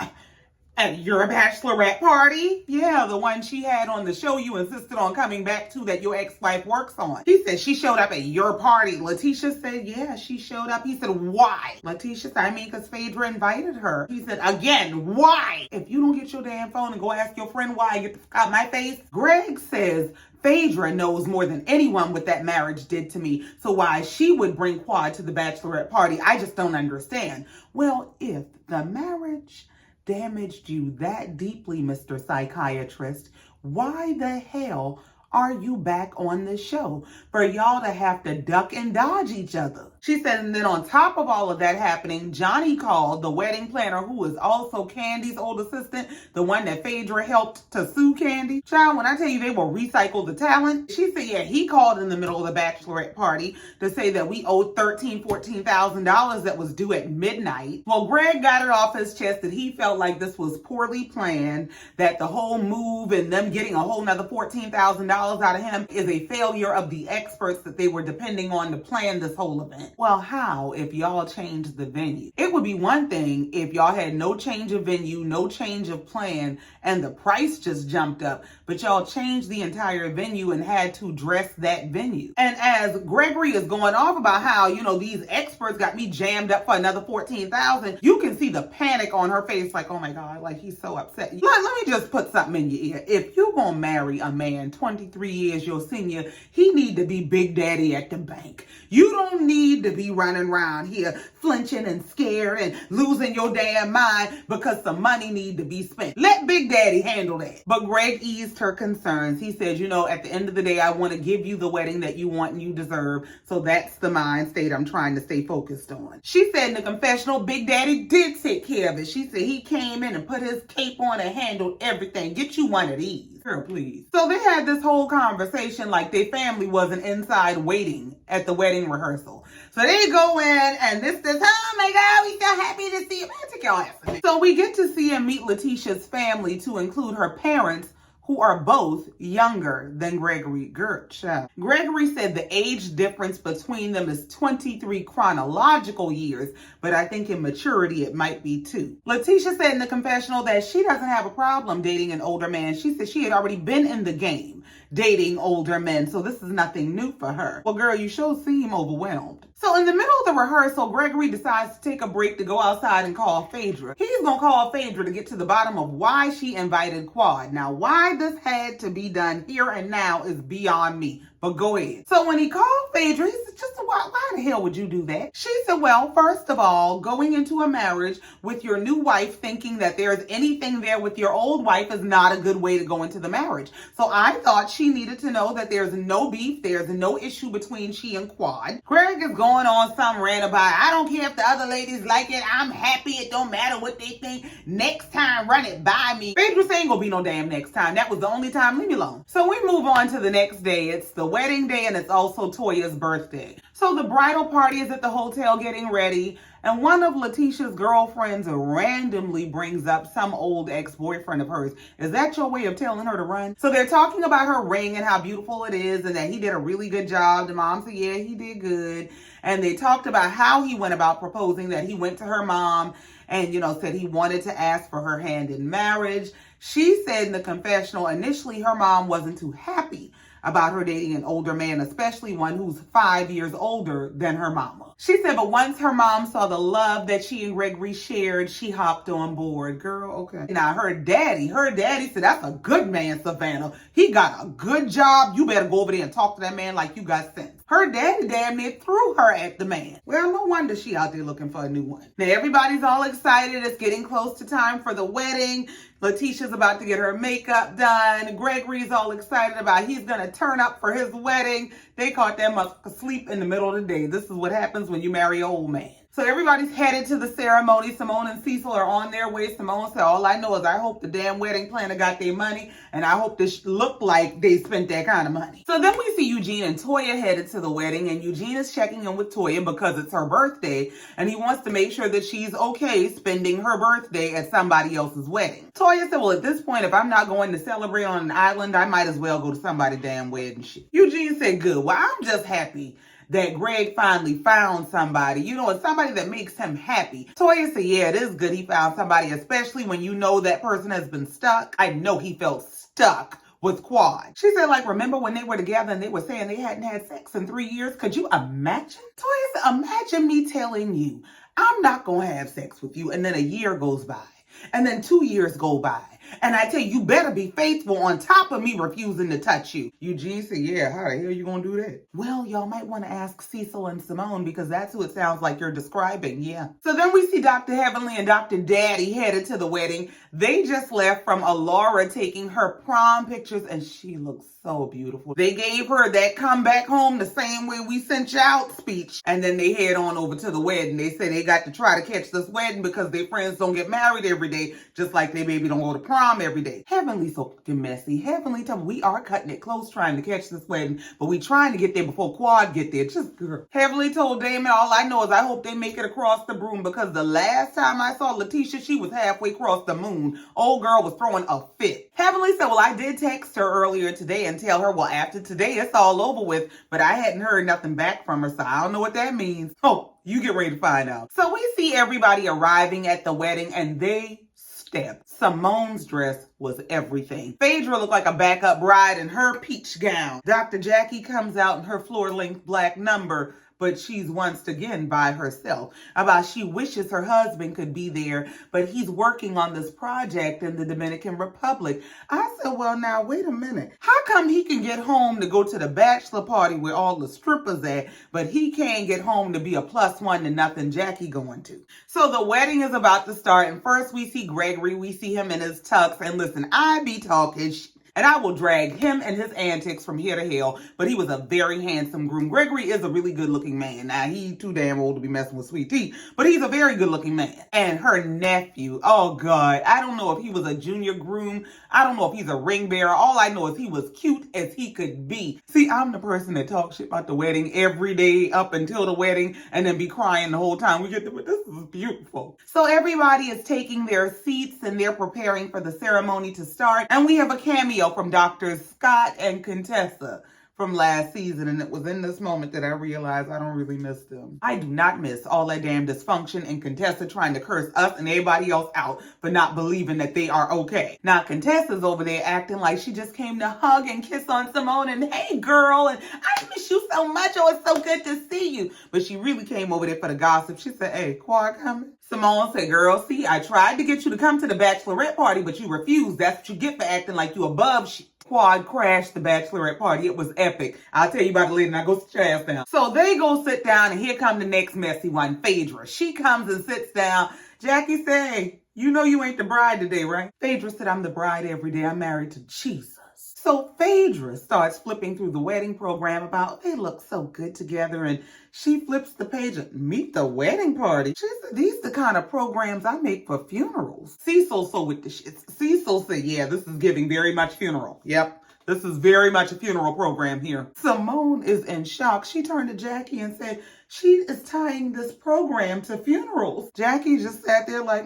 Speaker 1: and your bachelorette party? Yeah, the one she had on the show you insisted on coming back to that your ex-wife works on. He said she showed up at your party. Letitia said, yeah, she showed up. He said, why? Letitia said, because Phaedra invited her. He said, again, why? If you don't get your damn phone and go ask your friend why, get the fuck out my face. Greg says, Phaedra knows more than anyone what that marriage did to me. So why she would bring Quad to the bachelorette party, I just don't understand. Well, if the marriage damaged you that deeply, Mr. Psychiatrist, why the hell are you back on the show for y'all to have to duck and dodge each other? She said, and then on top of all of that happening, Johnny called, the wedding planner, who is also Candy's old assistant, the one that Phaedra helped to sue Candy. Child, when I tell you they will recycle the talent, she said, yeah, he called in the middle of the bachelorette party to say that we owed $14,000 that was due at midnight. Well, Greg got it off his chest that he felt like this was poorly planned, that the whole move and them getting a whole nother $14,000 out of him is a failure of the experts that they were depending on to plan this whole event. Well, how if y'all changed the venue? It would be one thing if y'all had no change of venue, no change of plan, and the price just jumped up, but y'all changed the entire venue and had to dress that venue. And as Gregory is going off about how, these experts got me jammed up for another $14,000, you can see the panic on her face, like, oh my God, like he's so upset. Let me just put something in your ear. If you gonna marry a man 23 years your senior, he need to be Big Daddy at the bank. You don't need to be running around here flinching and scared and losing your damn mind because some money need to be spent. Let Big Daddy handle that. But Greg eased her concerns. He said, at the end of the day, I want to give you the wedding that you want and you deserve. So that's the mind state I'm trying to stay focused on. She said in the confessional, Big Daddy did take care of it. She said he came in and put his cape on and handled everything. Get you one of these. Girl, please. So they had this whole conversation like their family wasn't inside waiting at the wedding rehearsal. So they go in and this, oh my God, we so happy to see you. Man, take your ass in. So we get to see and meet Letitia's family, to include her parents, who are both younger than Gregory. Gregory said the age difference between them is 23 chronological years, but I think in maturity it might be 2. Letitia said in the confessional that she doesn't have a problem dating an older man. She said she had already been in the game dating older men, so this is nothing new for her. Well, girl, you sure seem overwhelmed. So in the middle of the rehearsal, Gregory decides to take a break to go outside and call Phaedra. He's gonna call Phaedra to get to the bottom of why she invited Quad. Now, why this had to be done here and now is beyond me. But go ahead. So when he called Phaedra, he said, why the hell would you do that? She said, well, first of all, going into a marriage with your new wife thinking that there's anything there with your old wife is not a good way to go into the marriage. So I thought she needed to know that there's no beef, there's no issue between she and Quad. Greg is going on some rant about, I don't care if the other ladies like it, I'm happy, it don't matter what they think. Next time, run it by me. Phaedra said, ain't gonna be no damn next time. That was the only time, leave me alone. So we move on to the next day. It's the wedding day and it's also Toya's birthday. So the bridal party is at the hotel getting ready, and one of Letitia's girlfriends randomly brings up some old ex-boyfriend of hers. Is that your way of telling her to run? So they're talking about her ring and how beautiful it is and that he did a really good job. The mom said, yeah, he did good. And they talked about how he went about proposing, that he went to her mom and, said he wanted to ask for her hand in marriage. She said in the confessional, initially her mom wasn't too happy about her dating an older man, especially one who's 5 years older than her mama. She said, but once her mom saw the love that she and Gregory shared, she hopped on board. Girl, okay. Now her daddy said, that's a good man, Savannah. He got a good job. You better go over there and talk to that man like you got sense. Her daddy damn near threw her at the man. Well, no wonder she out there looking for a new one. Now everybody's all excited. It's getting close to time for the wedding. Letitia's about to get her makeup done. Gregory's all excited about he's going to turn up for his wedding. They caught that motherfucker asleep in the middle of the day. This is what happens when you marry an old man. So everybody's headed to the ceremony. Simone and Cecil are on their way. Simone said, all I know is I hope the damn wedding planner got their money, and I hope this looked like they spent that kind of money. So then we see Eugene and Toya headed to the wedding, and Eugene is checking in with Toya because it's her birthday, and he wants to make sure that she's okay spending her birthday at somebody else's wedding. Toya said, well, at this point, if I'm not going to celebrate on an island, I might as well go to somebody's damn wedding shit. Eugene said, good. Well, I'm just happy that Greg finally found somebody, it's somebody that makes him happy. Toya said, yeah, it is good he found somebody, especially when you know that person has been stuck. I know he felt stuck with Quad. She said, remember when they were together and they were saying they hadn't had sex in 3 years? Could you imagine? Toya said, imagine me telling you, I'm not going to have sex with you, and then a year goes by, and then 2 years go by. And I tell you, you better be faithful on top of me refusing to touch you. Eugene said, yeah, how the hell you gonna do that? Well, y'all might want to ask Cecil and Simone because that's who it sounds like you're describing, yeah. So then we see Dr. Heavenly and Dr. Daddy headed to the wedding. They just left from Alora taking her prom pictures and she looks so beautiful. They gave her that come back home the same way we sent you out speech. And then they head on over to the wedding. They say they got to try to catch this wedding because their friends don't get married every day, just like their baby don't go to prom every day. Heavenly's so fucking messy. Heavenly told me we are cutting it close trying to catch this wedding, but we trying to get there before Quad get there. Just girl. Heavenly told Damon, all I know is I hope they make it across the broom because the last time I saw Letitia, she was halfway across the moon. Old girl was throwing a fit. Heavenly said, well, I did text her earlier today and tell her, well, after today, it's all over with, but I hadn't heard nothing back from her, so I don't know what that means. Oh, you get ready to find out. So we see everybody arriving at the wedding and they stepped. Simone's dress was everything. Phaedra looked like a backup bride in her peach gown. Dr. Jackie comes out in her floor-length black number, but she's once again by herself. About she wishes her husband could be there, but he's working on this project in the Dominican Republic. I said, well, now, wait a minute. How come he can get home to go to the bachelor party where all the strippers at, but he can't get home to be a +1 to nothing Jackie going to? So the wedding is about to start, and first we see Gregory. We see him in his tux, and listen, I be talking shit. And I will drag him and his antics from here to hell. But he was a very handsome groom. Gregory is a really good looking man. Now, he too damn old to be messing with Sweet Tea. But he's a very good looking man. And her nephew, oh God. I don't know if he was a junior groom. I don't know if he's a ring bearer. All I know is he was cute as he could be. See, I'm the person that talks shit about the wedding every day up until the wedding. And then be crying the whole time we get to it. This is beautiful. So everybody is taking their seats and they're preparing for the ceremony to start. And we have a cameo from Drs. Scott and Contessa from last season, and it was in this moment that I realized I don't really miss them. I do not miss all that damn dysfunction and Contessa trying to curse us and everybody else out for not believing that they are okay. Now Contessa's over there acting like she just came to hug and kiss on Simone and hey girl, and I miss you so much, oh it's so good to see you. But she really came over there for the gossip. She said, hey, Quad coming? Simone said, girl, see, I tried to get you to come to the Bachelorette party, but you refused. That's what you get for acting like you above shit. Quad crashed the Bachelorette party. It was epic. I'll tell you about it later. Now go sit your ass down. So they go sit down, and here come the next messy one, Phaedra. She comes and sits down. Jackie said, hey, you know you ain't the bride today, right? Phaedra said, I'm the bride every day. I'm married to Jesus. So Phaedra starts flipping through the wedding program about they look so good together, and she flips the page and meet the wedding party. She said, these the kind of programs I make for funerals. Cecil so with the shit. Cecil said, yeah, this is giving very much funeral. Yep. This is very much a funeral program here. Simone is in shock. She turned to Jackie and said, she is tying this program to funerals. Jackie just sat there like,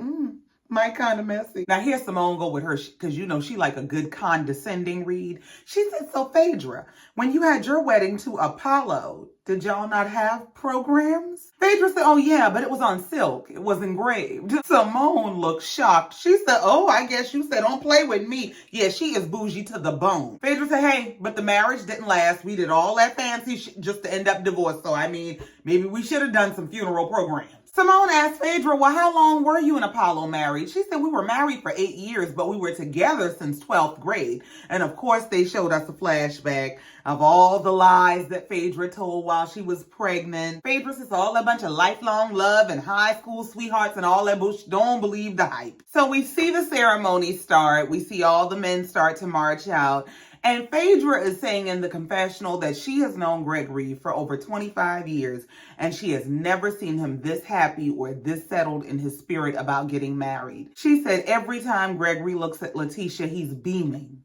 Speaker 1: my kind of messy. Now here's Simone go with her, because you know she like a good condescending read. She said, so Phaedra, when you had your wedding to Apollo, did y'all not have programs? Phaedra said, oh yeah, but it was on silk. It was engraved. Simone looked shocked. She said, oh, I guess you said don't play with me. Yeah, she is bougie to the bone. Phaedra said, hey, but the marriage didn't last. We did all that fancy shit just to end up divorced. So I mean, maybe we should have done some funeral programs. Simone asked Phaedra, well, how long were you and Apollo married? She said, we were married for 8 years, but we were together since 12th grade. And of course, they showed us a flashback of all the lies that Phaedra told while she was pregnant. Phaedra says all a bunch of lifelong love and high school sweethearts and all that bullshit. Don't believe the hype. So we see the ceremony start. We see all the men start to march out. And Phaedra is saying in the confessional that she has known Gregory for over 25 years and she has never seen him this happy or this settled in his spirit about getting married. She said every time Gregory looks at Letitia, he's beaming,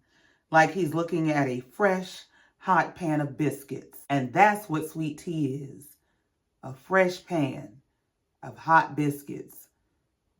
Speaker 1: like he's looking at a fresh, hot pan of biscuits. And that's what sweet tea is, a fresh pan of hot biscuits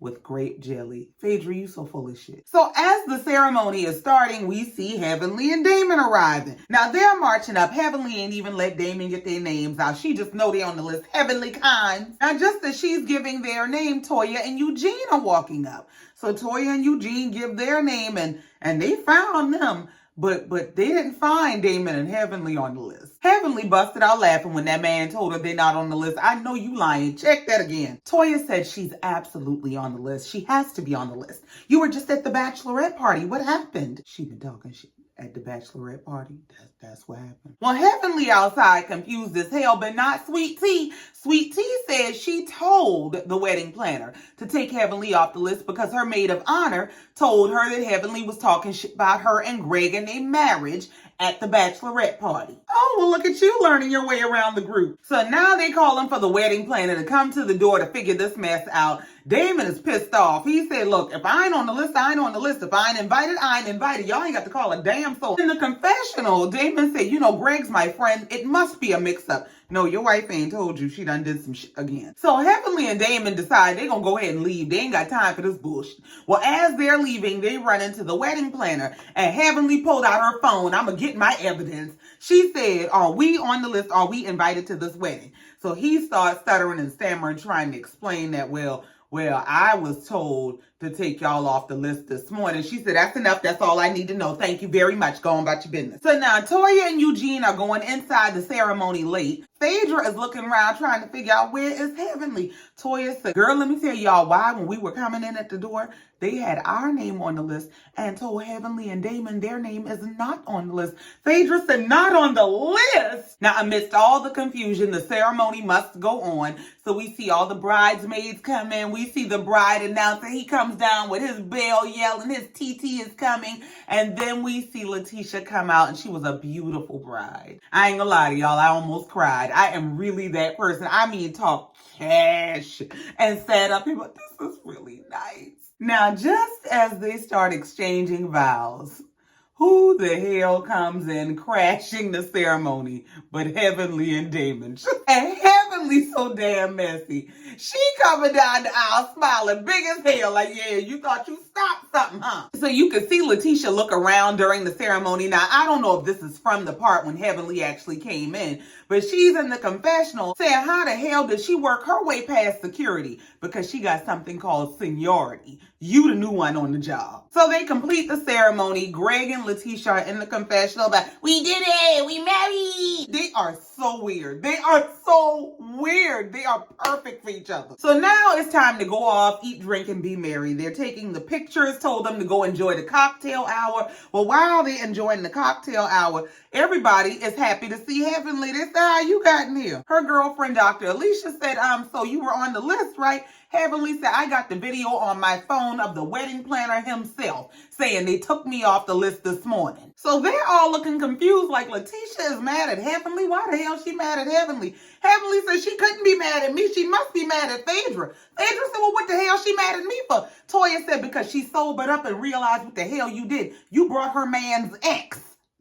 Speaker 1: with grape jelly. Phaedra, you so full of shit. So as the ceremony is starting, we see Heavenly and Damon arriving. Now they're marching up. Heavenly ain't even let Damon get their names out. She just know they on the list. Heavenly Kind. Now just as she's giving their name, Toya and Eugene are walking up. So Toya and Eugene give their name and they found them. But they didn't find Damon and Heavenly on the list. Heavenly busted out laughing when that man told her they're not on the list. I know you lying. Check that again. Toya said she's absolutely on the list. She has to be on the list. You were just at the Bachelorette party. What happened? She been talking shit at the Bachelorette party. That's what happened. Well, Heavenly outside confused as hell, but not Sweet Tea. Sweet Tea said she told the wedding planner to take Heavenly off the list because her maid of honor told her that Heavenly was talking shit about her and Greg and their marriage at the Bachelorette party. Oh, well, look at you learning your way around the group. So now they calling for the wedding planner to come to the door to figure this mess out. Damon is pissed off. He said, look, if I ain't on the list, I ain't on the list. If I ain't invited, I ain't invited. Y'all ain't got to call a damn soul. In the confessional, Damon said, you know, Greg's my friend. It must be a mix-up. No, your wife ain't told you. She done did some shit again. So Heavenly and Damon decide they're going to go ahead and leave. They ain't got time for this bullshit. Well, as they're leaving, they run into the wedding planner. And Heavenly pulled out her phone. I'm going to get my evidence. She said, are we on the list? Are we invited to this wedding? So he starts stuttering and stammering, trying to explain that, well, I was told to take y'all off the list this morning. She said, that's enough. That's all I need to know. Thank you very much. Go on about your business. So now Toya and Eugene are going inside the ceremony late. Phaedra is looking around trying to figure out where is Heavenly. Toya said, girl, let me tell y'all why when we were coming in at the door, they had our name on the list and told Heavenly and Damon their name is not on the list. Phaedra said, not on the list. Now, amidst all the confusion, the ceremony must go on. So we see all the bridesmaids come in. We see the bride announcer. He comes down with his bell yelling, his TT is coming. And then we see Letitia come out, and she was a beautiful bride. I ain't gonna lie to y'all, I almost cried. I am really that person. I mean, talk cash and sat up here, but this is really nice. Now, just as they start exchanging vows, who the hell comes in crashing the ceremony but Heavenly and Damon? And Heavenly so damn messy. She coming down the aisle smiling big as hell like, yeah, you thought you stopped something, huh? So you could see Letitia look around during the ceremony. Now, I don't know if this is from the part when Heavenly actually came in, but she's in the confessional saying how the hell did she work her way past security? Because she got something called seniority. You the new one on the job. So they complete the ceremony. Greg and Letitia are in the confessional but we did it, we married. They are so weird. They are so weird. They are perfect for each other. So now it's time to go off, eat, drink, and be merry. They're taking the pictures, told them to go enjoy the cocktail hour. Well, while they're enjoying the cocktail hour, everybody is happy to see Heavenly. They said, how you got in here? Her girlfriend, Dr. Alicia, said, so you were on the list, right? Heavenly said, I got the video on my phone of the wedding planner himself saying they took me off the list this morning. So they're all looking confused like Letitia is mad at Heavenly. Why the hell is she mad at Heavenly? Heavenly said she couldn't be mad at me. She must be mad at Phaedra. Phaedra said, well, what the hell she mad at me for? Toya said, because she sobered up and realized what the hell you did. You brought her man's ex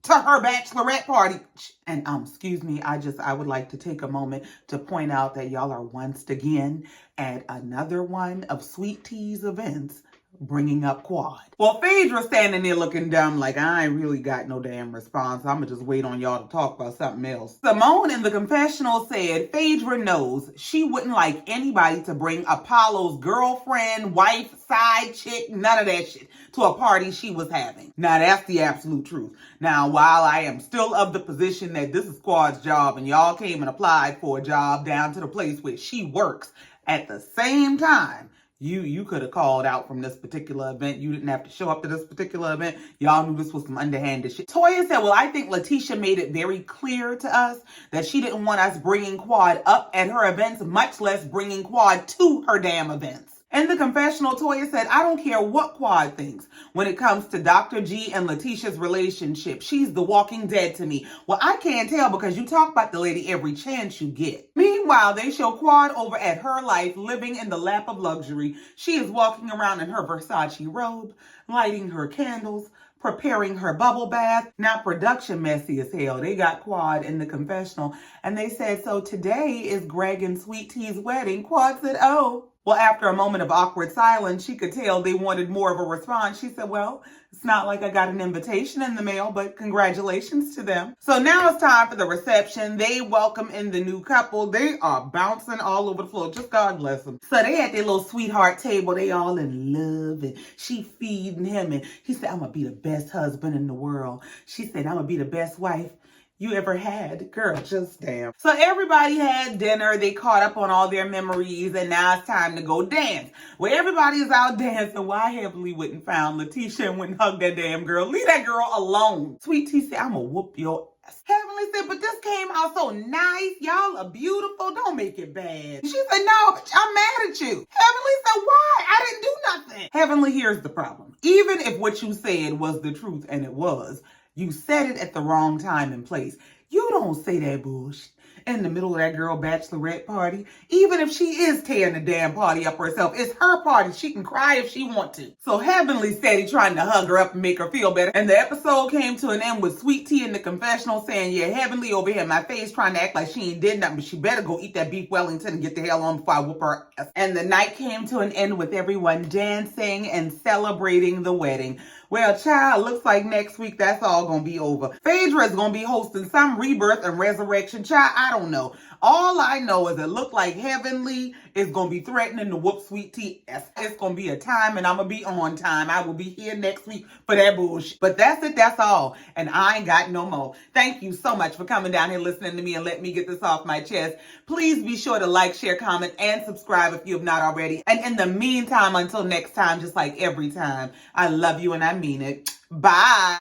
Speaker 1: to her bachelorette party. And excuse me, I would like to take a moment to point out that y'all are once again at another one of Sweet Tea's events, bringing up Quad. Well, Phaedra standing there looking dumb like, I ain't really got no damn response. I'ma just wait on y'all to talk about something else. Simone in the confessional said Phaedra knows she wouldn't like anybody to bring Apollo's girlfriend, wife, side chick, none of that shit to a party she was having. Now, that's the absolute truth. Now, while I am still of the position that this is Quad's job and y'all came and applied for a job down to the place where she works, at the same time, you could have called out from this particular event. You didn't have to show up to this particular event. Y'all knew this was some underhanded shit. Toya said, well, I think Letitia made it very clear to us that she didn't want us bringing Quad up at her events, much less bringing Quad to her damn events. In the confessional, Toya said, I don't care what Quad thinks when it comes to Dr. G and Letitia's relationship. She's the walking dead to me. Well, I can't tell because you talk about the lady every chance you get. Meanwhile, they show Quad over at her life, living in the lap of luxury. She is walking around in her Versace robe, lighting her candles, preparing her bubble bath. Now, production messy as hell. They got Quad in the confessional, and they said, so today is Greg and Sweet Tea's wedding. Quad said, oh. Well, after a moment of awkward silence, she could tell they wanted more of a response. She said, well, it's not like I got an invitation in the mail, but congratulations to them. So now it's time for the reception. They welcome in the new couple. They are bouncing all over the floor. Just God bless them. So they at their little sweetheart table. They all in love, and she feeding him. And he said, I'm going to be the best husband in the world. She said, I'm going to be the best wife you ever had. Girl, just damn. So everybody had dinner. They caught up on all their memories, and now it's time to go dance. Well, everybody is out dancing. Why Heavenly went and found Letitia and went and hugged that damn girl. Leave that girl alone. Sweet Tea said, I'm gonna whoop your ass. Heavenly said, but this came out so nice. Y'all are beautiful. Don't make it bad. She said, no, bitch, I'm mad at you. Heavenly said, why? I didn't do nothing. Heavenly, here's the problem. Even if what you said was the truth, and it was, you said it at the wrong time and place. You don't say that bullshit in the middle of that girl bachelorette party. Even if she is tearing the damn party up herself, it's her party. She can cry if she want to. So Heavenly steady trying to hug her up and make her feel better. And the episode came to an end with Sweet Tea in the confessional saying, yeah, Heavenly over here in my face trying to act like she ain't did nothing, but she better go eat that beef Wellington and get the hell on before I whoop her ass. And the night came to an end with everyone dancing and celebrating the wedding. Well, child, looks like next week that's all gonna be over. Phaedra is gonna be hosting some rebirth and resurrection. Child, I don't know. All I know is it looked like Heavenly is gonna be threatening to whoop Sweet Tea. It's gonna be a time, and I'm gonna be on time. I will be here next week for that bullshit. But that's it, that's all. And I ain't got no more. Thank you so much for coming down here listening to me and let me get this off my chest. Please be sure to like, share, comment, and subscribe if you have not already. And in the meantime, until next time, just like every time, I love you and I mean it. Bye.